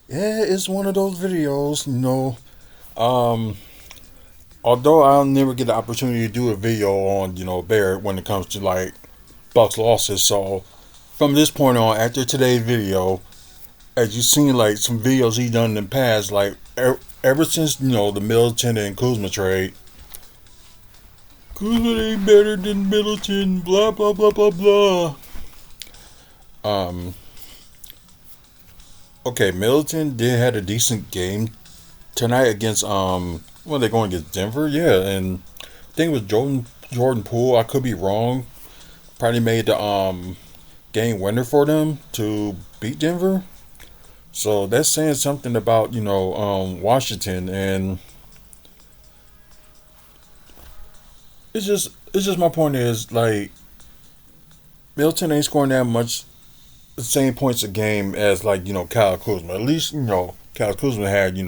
Yeah, it's one of those videos. Um, although I'll never get the opportunity to do a video on Barrett when it comes to like Bucks losses. So from this point on, after today's video, as you've seen like some videos he done in the past, like ever since the Middleton and Kuzma trade, Kuzma ain't better than Middleton, blah blah blah blah blah. Um, okay, Middleton did had a decent game tonight against well they going against Denver, yeah, and I think it was Jordan Poole. I could be wrong. Probably made the game winner for them to beat Denver. So that's saying something about Washington, and it's just my point is like Milton ain't scoring that much the same points a game as like Kyle Kuzma. At least Kyle Kuzma had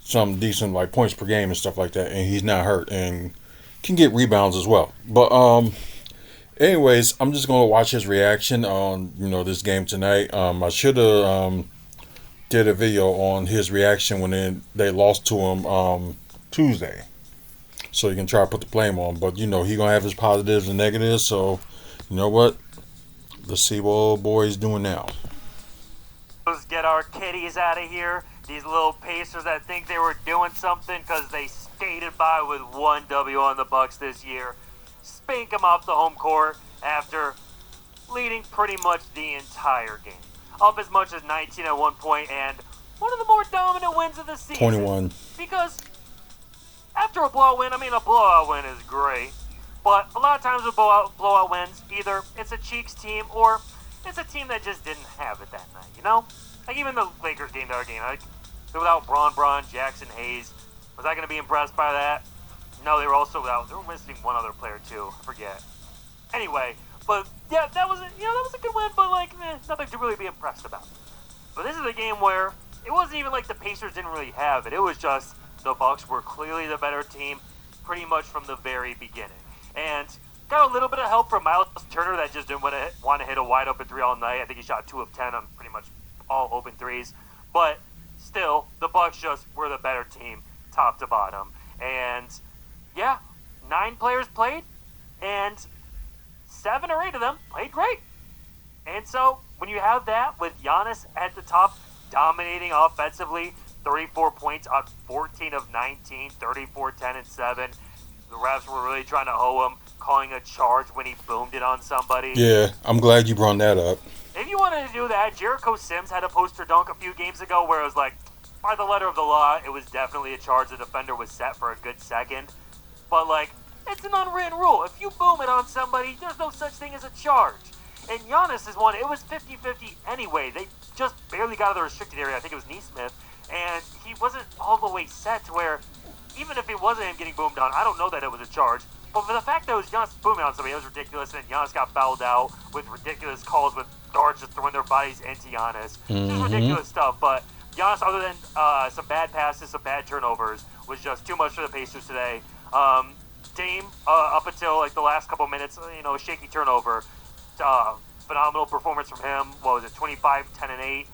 some decent like points per game and stuff like that, and he's not hurt and can get rebounds as well. But anyways, I'm just gonna watch his reaction on this game tonight. I should have did a video on his reaction when they lost to him Tuesday, so you can try to put the blame on. But he gonna have his positives and negatives. So you know what? Let's see what old boy's doing now. Let's get our kitties out of here. These little Pacers that think they were doing something because they skated by with one W on the Bucks this year. Spank them off the home court after leading pretty much the entire game. Up as much as 19 at one point, and one of the more dominant wins of the season. 21. Because after a blowout win, I mean, a blowout win is great, but a lot of times with blowout wins, either it's a Cheeks team or it's a team that just didn't have it that night, you know? Like even the Lakers game, the other game, like without Braun, Jackson, Hayes, was I going to be impressed by that? No, they were also without. They were missing one other player too. I forget. Anyway, but yeah, that was a good win, but like nothing to really be impressed about. But this is a game where it wasn't even like the Pacers didn't really have it. It was just the Bucks were clearly the better team, pretty much from the very beginning, and got a little bit of help from Miles Turner that just didn't want to hit a wide open three all night. I think he shot 2 of 10 on pretty much all open threes, but still, the Bucks just were the better team, top to bottom. And yeah, 9 players played, and 7 or 8 of them played great. And so when you have that with Giannis at the top, dominating offensively, 34 points on 14 of 19, 34, 10, and 7. The refs were really trying to hoe him, calling a charge when he boomed it on somebody. Yeah, I'm glad you brought that up. If you wanted to do that, Jericho Sims had a poster dunk a few games ago where it was like, by the letter of the law, it was definitely a charge. The defender was set for a good second. But, like, it's an unwritten rule. If you boom it on somebody, there's no such thing as a charge. And Giannis is one. It was 50-50 anyway. They just barely got out of the restricted area. I think it was Neesmith. And he wasn't all the way set to where, even if it wasn't him getting boomed on, I don't know that it was a charge. But for the fact that it was Giannis booming on somebody, it was ridiculous. And Giannis got fouled out with ridiculous calls with guards just throwing their bodies into Giannis. Just ridiculous stuff. But Giannis, other than some bad passes, some bad turnovers, was just too much for the Pacers today. Dame, up until like the last couple minutes, a shaky turnover. Phenomenal performance from him. What was it, 25, 10, and 8?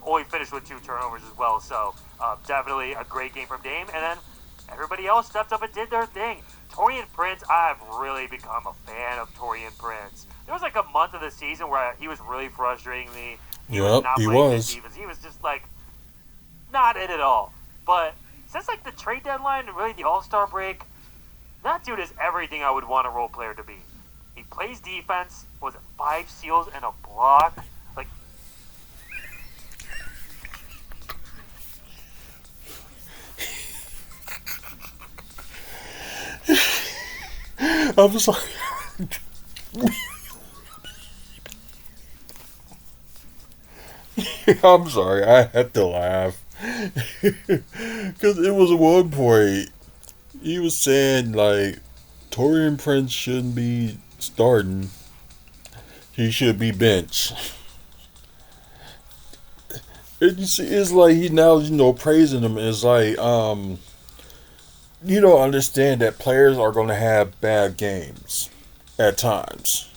Only finished with 2 turnovers as well. So definitely a great game from Dame. And then everybody else stepped up and did their thing. Taurean Prince, I've really become a fan of Taurean Prince. There was like a month of the season where he was really frustrating me. He was Yep, not he playing good was. defense. He was just like not it at all. But since like the trade deadline and really the All-Star break, that dude is everything I would want a role player to be. He plays defense. Was it 5 steals and a block? Like, I'm sorry. I'm sorry. I had to laugh because it was one point he was saying like Torian Prince shouldn't be starting. He should be benched. It's like he now praising him. It's like you don't understand that players are going to have bad games at times.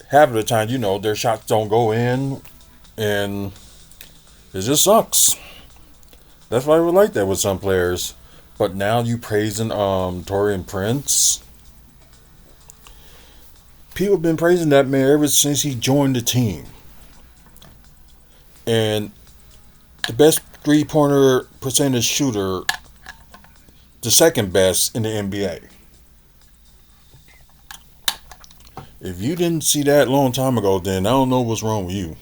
Half of the time, their shots don't go in, and It just sucks. That's why I would like that with some players. But now you praising Torian Prince. People have been praising that man ever since he joined the team. And the best 3-pointer percentage shooter, the second best in the NBA. If you didn't see that a long time ago, then I don't know what's wrong with you.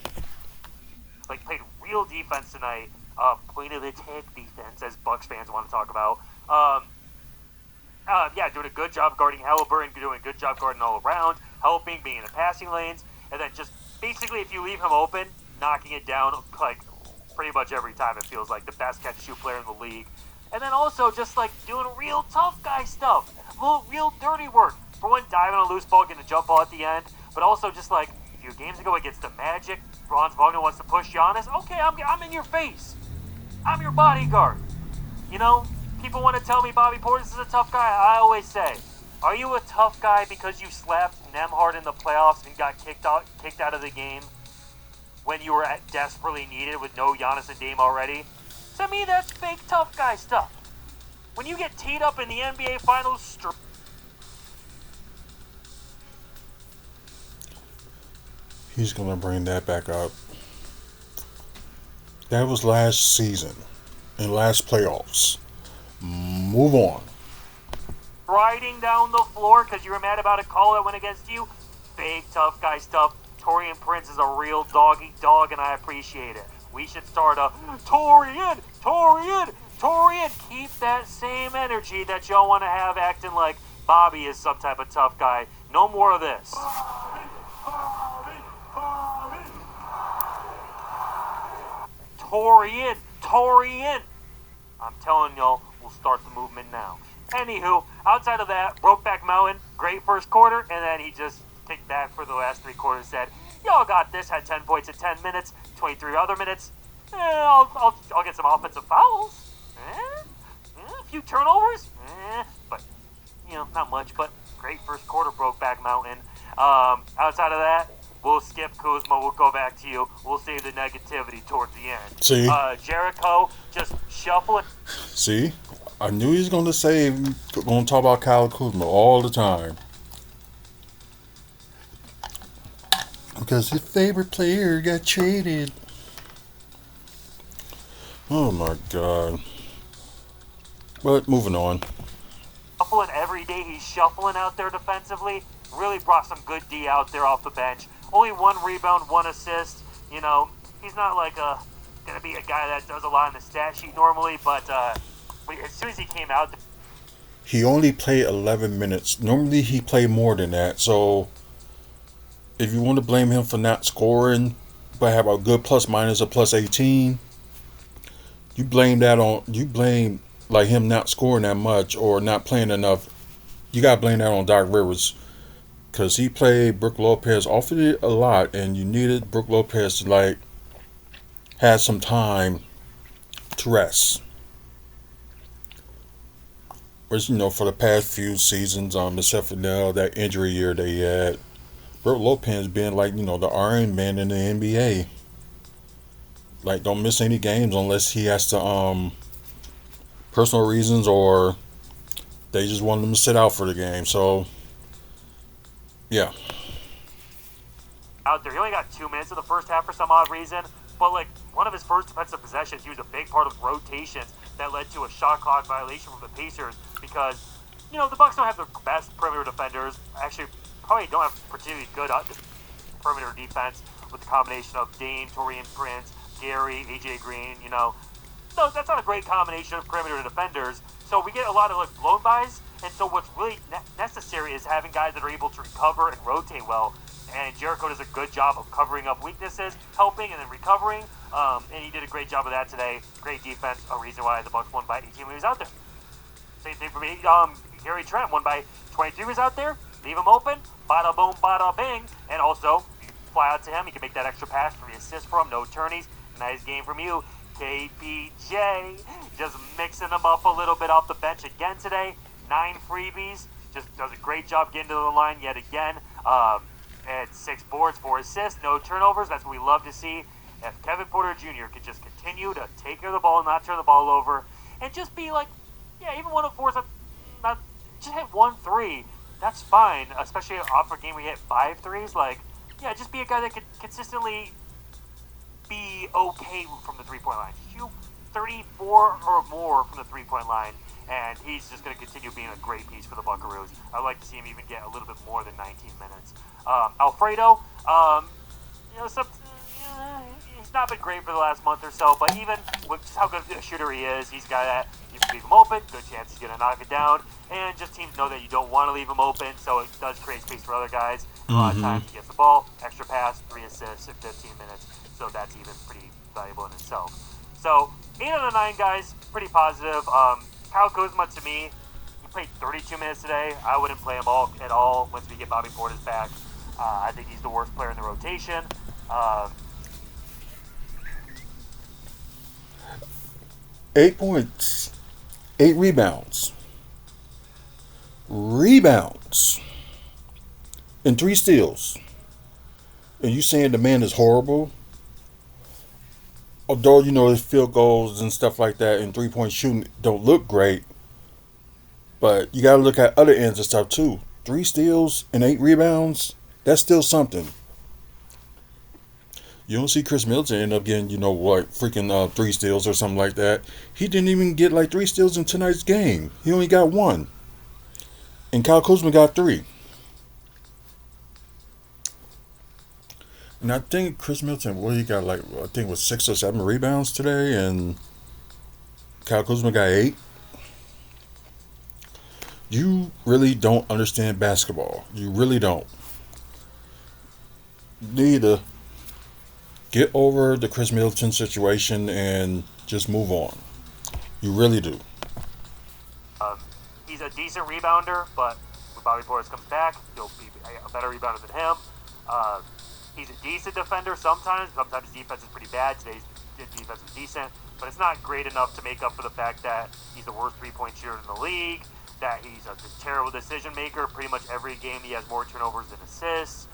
Like, played real defense tonight. Point of attack defense, as Bucks fans want to talk about. Yeah, doing a good job guarding Halliburton, doing a good job guarding all around, helping, being in the passing lanes, and then just basically, if you leave him open, knocking it down like pretty much every time. It feels like the best catch and shoot player in the league. And then also just like doing real tough guy stuff, real dirty work. For one, diving on a loose ball, getting a jump ball at the end, but also just like a few games ago against the Magic, Franz Wagner wants to push Giannis. Okay, I'm in your face. I'm your bodyguard. You know, people want to tell me Bobby Portis is a tough guy. I always say, are you a tough guy because you slapped Nembhard in the playoffs and got kicked out of the game when you were desperately needed with no Giannis and Dame already? To me, that's fake tough guy stuff. When you get teed up in the NBA Finals, He's going to bring that back up. That was last season and last playoffs. Move on. Riding down the floor because you were mad about a call that went against you. Fake tough guy stuff. Torian Prince is a real dog-eat dog, and I appreciate it. We should start a Torian. Keep that same energy that y'all want to have acting like Bobby is some type of tough guy. No more of this. Torian. I'm telling y'all, we'll start the movement now. Anywho, outside of that, Brokeback Mountain, great first quarter, and then he just kicked back for the last 3 quarters, said, y'all got this, had 10 points in 10 minutes, 23 other minutes. I'll get some offensive fouls. A few turnovers. But, not much, but great first quarter, Brokeback Mountain. Outside of that, we'll skip Kuzma. We'll go back to you. We'll save the negativity towards the end. See? Jericho just shuffling. See? I knew he was going to talk about Kyle Kuzma all the time. Because his favorite player got traded. Oh my God. But moving on. Shuffling every day. He's shuffling out there defensively. Really brought some good D out there off the bench. Only 1 rebound, 1 assist. He's not like going to be a guy that does a lot in the stat sheet normally, but as soon as he came out, he only played 11 minutes. Normally he played more than that. So if you want to blame him for not scoring, but have a good plus minus of plus 18, you blame like him not scoring that much or not playing enough. You got to blame that on Doc Rivers. Because he played Brook Lopez, offered it a lot, and you needed Brook Lopez to have some time to rest. Whereas, for the past few seasons, except for now, that injury year they had, Brook Lopez being the Iron Man in the NBA. Don't miss any games unless he has to, personal reasons, or they just want him to sit out for the game. So, yeah. Out there, he only got 2 minutes in the first half for some odd reason, but one of his first defensive possessions, he was a big part of rotations that led to a shot clock violation from the Pacers because, the Bucks don't have the best perimeter defenders. Actually, probably don't have particularly good perimeter defense with the combination of Dame, Torian Prince, Gary, AJ Green. So that's not a great combination of perimeter defenders. So we get a lot of blown bys, and so what's really necessary is having guys that are able to recover and rotate well. And Jericho does a good job of covering up weaknesses, helping, and then recovering. And he did a great job of that today. Great defense, a reason why the Bucks won by 18 when he was out there. Same thing for me. Gary Trent won by 23 when he was out there. Leave him open, bada boom, bada bing. And also, you fly out to him, you can make that extra pass for the assist for him, no turnies. Nice game from you. KPJ, just mixing them up a little bit off the bench again today. 9 freebies, just does a great job getting to the line yet again. And 6 boards, 4 assists, no turnovers. That's what we love to see. if Kevin Porter Jr. could just continue to take care of the ball, not turn the ball over, and just be like, yeah, even one of four's not just hit 1 3. That's fine, especially off a game where you hit 5 threes. Like, yeah, just be a guy that could consistently be okay from the 3 point line. Shoot 34 or more from the 3 point line, and he's just going to continue being a great piece for the Buckaroos. I'd like to see him even get a little bit more than 19 minutes. Alfredo, he's not been great for the last month or so, but even with just how good a shooter he is, he's got that you can leave him open, good chance he's going to knock it down, and just teams know that you don't want to leave him open, so it does create space for other guys. A lot of times he gets the ball, extra pass, 3 assists in 15 minutes, so that's even pretty valuable in itself. So 8 out of 9 guys, pretty positive. Kyle Kuzma, to me, he played 32 minutes today. I wouldn't play him at all once we get Bobby Portis back. I think he's the worst player in the rotation. 8 points, 8 rebounds, and 3 steals. And you saying the man is horrible? Although, his field goals and stuff like that and 3-point shooting don't look great, but you got to look at other ends of stuff too. 3 steals and 8 rebounds, that's still something. You don't see Chris Middleton end up getting, freaking 3 steals or something like that. He didn't even get 3 steals in tonight's game. He only got 1. And Kyle Kuzma got 3. And I think Chris Middleton, he got I think it was 6 or 7 rebounds today, and Kyle Kuzma got 8. You really don't understand basketball. You really don't. You need to get over the Chris Middleton situation and just move on. You really do. He's a decent rebounder, but when Bobby Portis comes back, he'll be a better rebounder than him. He's a decent defender sometimes. Sometimes his defense is pretty bad. Today's defense was decent, but it's not great enough to make up for the fact that he's the worst 3-point shooter in the league, that he's a terrible decision maker. Pretty much every game he has more turnovers than assists.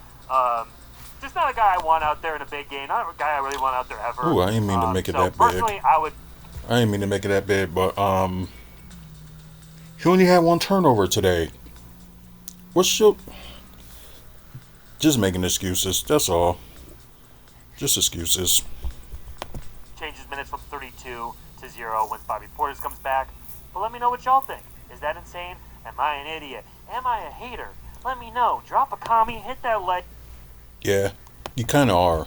Just not a guy I want out there in a big game. Not a guy I really want out there ever. Ooh, I didn't mean to make it that big. Personally, I didn't mean to make it that big, but he only had 1 turnover today. What's your... Just making excuses, that's all. Just excuses. Changes minutes from 32 to 0 once Bobby Portis comes back. But let me know what y'all think. Is that insane? Am I an idiot? Am I a hater? Let me know. Drop a comment, hit that like. Yeah, you kind of are.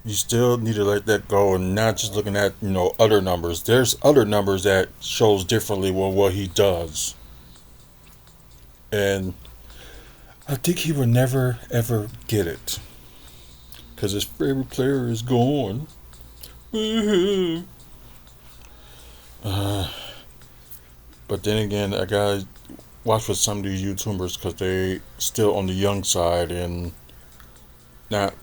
You still need to let that go and not just looking at, other numbers. There's other numbers that shows differently with what he does. And I think he will never, ever get it. Because his favorite player is gone. But then again, I gotta watch with some of these YouTubers because they still on the young side and not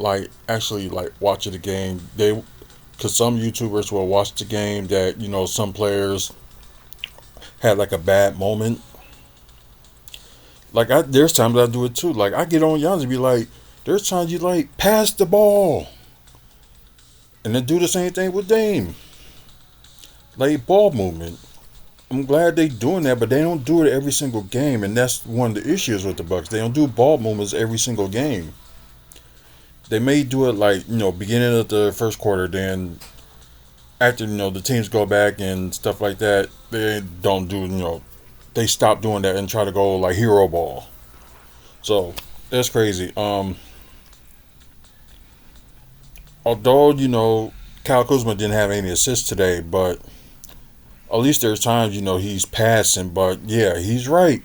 actually watching the game. Because some YouTubers will watch the game that some players had a bad moment. There's times I do it too. I get on y'all and be like, there's times you pass the ball, and then do the same thing with Dame. Ball movement. I'm glad they doing that, but they don't do it every single game, and that's one of the issues with the Bucks. They don't do ball movements every single game. They may do it beginning of the first quarter, then after the teams go back and stuff like that, they don't do they stop doing that and try to go hero ball. So that's crazy. Although Kyle Kuzma didn't have any assists today, but at least there's times he's passing. But yeah, he's right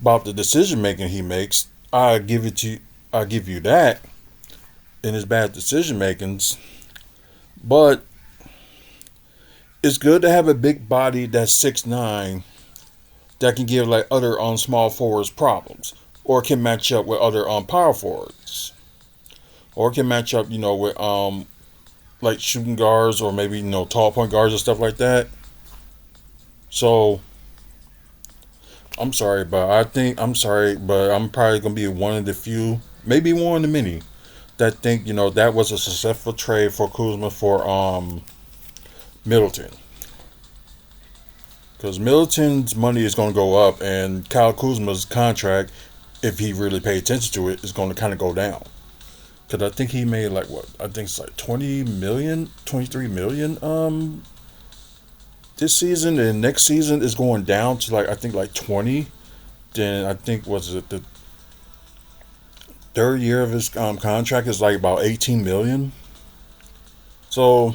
about the decision making he makes. I give you that in his bad decision makings. But it's good to have a big body that's 6'9" that can give other small forwards problems, or can match up with other power forwards, or can match up with shooting guards, or maybe tall point guards and stuff like that. So I'm sorry, but I'm probably gonna be one of the few, maybe one of the many, that think that was a successful trade for Kuzma for Middleton, because Middleton's money is going to go up, and Kyle Kuzma's contract, if he really paid attention to it, is going to kind of go down. Because I think he made like what? I think it's like 20 million, 23 million this season, and next season is going down to like I think like 20. Then I think was it the third year of his contract is like about 18 million. So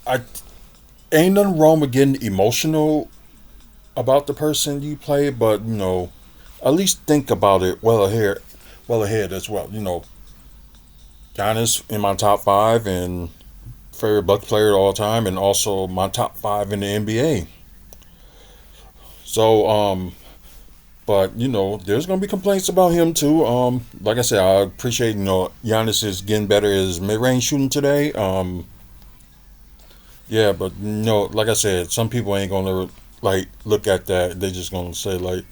I ain't nothing wrong with getting emotional about the person you play, but at least think about it well ahead as well. Giannis in my top five and favorite Bucks player of all time, and also my top five in the NBA. So, but there's gonna be complaints about him too. Like I said, I appreciate Giannis is getting better at his mid-range shooting today. Yeah, but like I said, some people ain't gonna like look at that. They just gonna say like,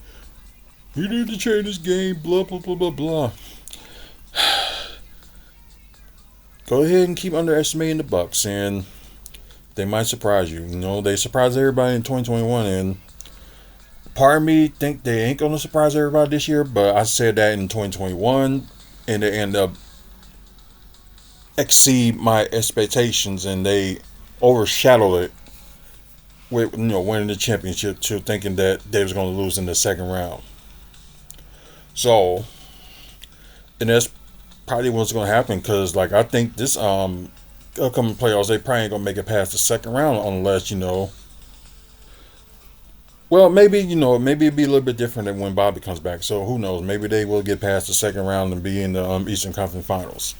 he need to change his game. Blah blah blah blah blah. Go ahead and keep underestimating the Bucks, and they might surprise you. They surprised everybody in 2021, and part of me think they ain't gonna surprise everybody this year. But I said that in 2021, and they end up exceed my expectations, and they overshadowed it with winning the championship to thinking that they was going to lose in the second round. So, and that's probably what's going to happen, because like I think this upcoming playoffs, they probably ain't going to make it past the second round unless well, maybe maybe it'd be a little bit different than when Bobby comes back. So who knows? Maybe they will get past the second round and be in the Eastern Conference Finals.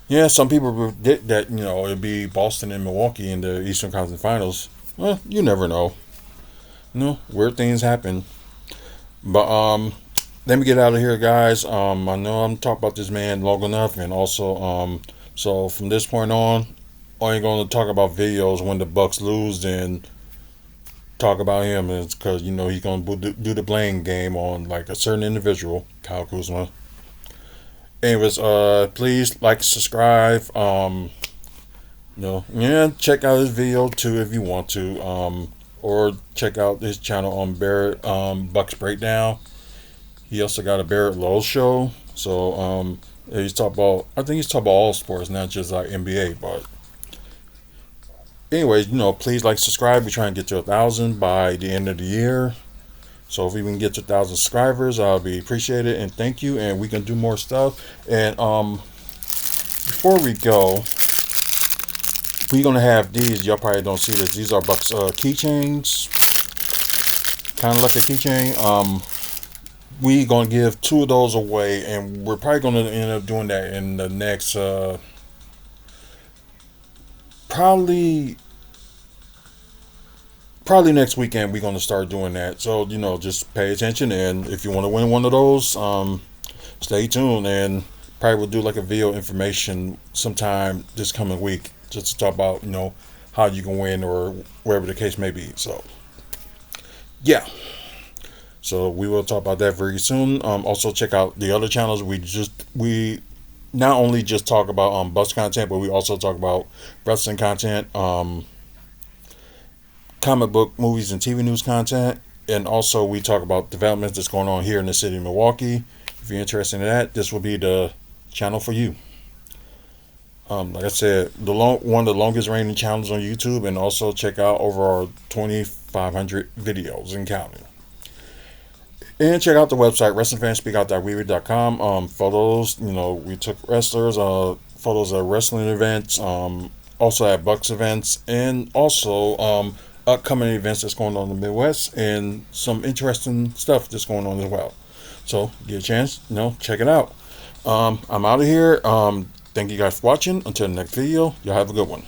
Yeah, some people predict that it'd be Boston and Milwaukee in the Eastern Conference Finals. Well, you never know. Weird things happen. But let me get out of here, guys. I know I'm talking about this man long enough, and also so from this point on, I ain't going to talk about videos when the Bucks lose and talk about him. It's because he's going to do the blame game on like a certain individual, Kyle Kuzma. Anyways, please like, subscribe. Check out his video too if you want to. Or check out his channel on Barrett Bucks Breakdown. He also got a Barrett Lowe show. So I think he's talking about all sports, not just like NBA. But anyways, please like, subscribe. We're trying to get to 1,000 by the end of the year. So if we can get to 1,000 subscribers, I'll be appreciated, and thank you. And we can do more stuff. And before we go, we're gonna have these. Y'all probably don't see this. These are Bucks keychains, kind of like a keychain. We gonna give 2 of those away, and we're probably gonna end up doing that in the next probably next weekend. We're going to start doing that. So just pay attention, and if you want to win one of those, stay tuned, and probably we'll do like a video information sometime this coming week, just to talk about how you can win, or wherever the case may be. So yeah, so we will talk about that very soon. Also check out the other channels. We not only just talk about Bucks content, but we also talk about wrestling content, comic book, movies, and TV news content. And also we talk about developments that's going on here in the city of Milwaukee. If you're interested in that, this will be the channel for you. Like I said, one of the longest reigning channels on YouTube, and also check out over our 2,500 videos and counting. And check out the website, WrestlingFansSpeakOut.weebly.com. Photos, we took wrestlers, photos of wrestling events, also at Bucks events, and also upcoming events that's going on in the Midwest, and some interesting stuff that's going on as well. So get a chance, check it out. I'm out of here. Thank you guys for watching. Until the next video, y'all have a good one.